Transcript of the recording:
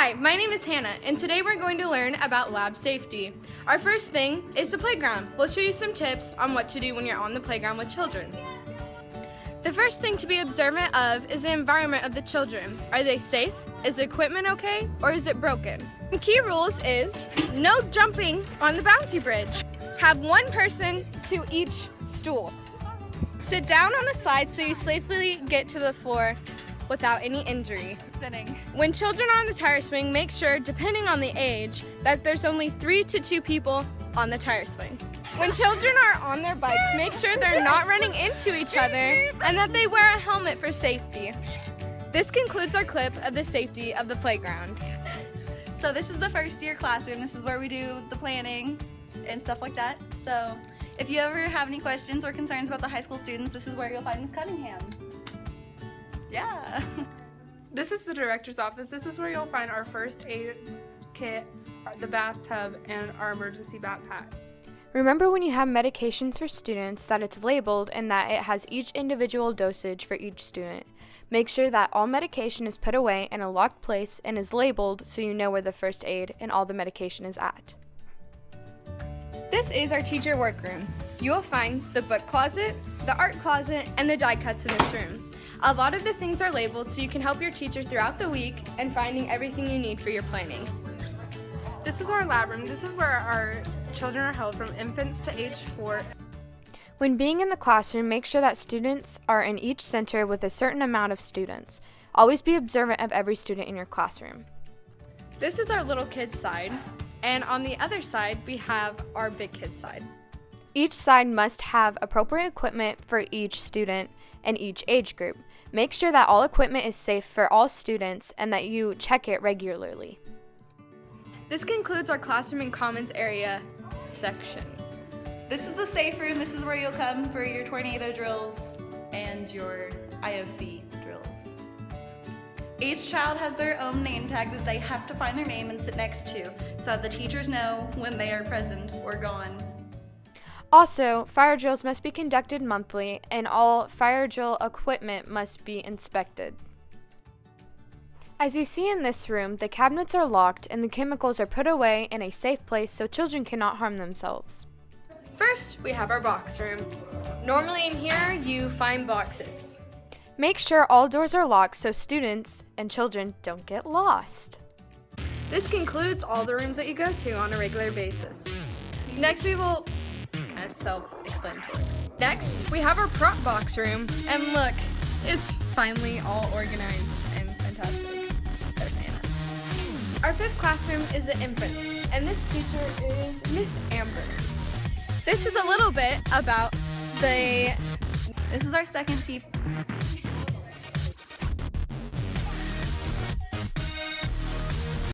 Hi, my name is Hannah, and today we're going to learn about lab safety. Our first thing is the playground. We'll show you some tips on what to do when you're on the playground with children. The first thing to be observant of is the environment of the children. Are they safe? Is the equipment okay, or is it broken? Some key rules is no jumping on the bouncy bridge. Have one person to each stool. Sit down on the side so you safely get to the floor without any injury. When children are on the tire swing, make sure, depending on the age, that there's only 3 to 2 people on the tire swing. When children are on their bikes, make sure they're not running into each other and that they wear a helmet for safety. This concludes our clip of the safety of the playground. So this is the first year classroom. This is where we do the planning and stuff like that. So if you ever have any questions or concerns about the high school students, this is where you'll find Ms. Cunningham. Yeah. This is the director's office. This is where you'll find our first aid kit, the bathtub, and our emergency backpack. Remember when you have medications for students that it's labeled and that it has each individual dosage for each student. Make sure that all medication is put away in a locked place and is labeled so you know where the first aid and all the medication is at. This is our teacher workroom. You will find the book closet, the art closet, and the die cuts in this room. A lot of the things are labeled so you can help your teacher throughout the week and finding everything you need for your planning. This is our lab room. This is where our children are held from infants to age 4. When being in the classroom, make sure that students are in each center with a certain amount of students. Always be observant of every student in your classroom. This is our little kids side, and on the other side we have our big kids side. Each side must have appropriate equipment for each student and each age group. Make sure that all equipment is safe for all students and that you check it regularly. This concludes our classroom and commons area section. This is the safe room. This is where you'll come for your tornado drills and your IOC drills. Each child has their own name tag that they have to find their name and sit next to so that the teachers know when they are present or gone. Also, fire drills must be conducted monthly and all fire drill equipment must be inspected. As you see in this room, the cabinets are locked and the chemicals are put away in a safe place so children cannot harm themselves. First, we have our box room. Normally in here, you find boxes. Make sure all doors are locked so students and children don't get lost. This concludes all the rooms that you go to on a regular basis. Next, it's kind of self-explanatory. Next, we have our prop box room, and look, it's finally all organized and fantastic. There's Anna. Our fifth classroom is the infants, and this teacher is Miss Amber. This is a little bit about This is our second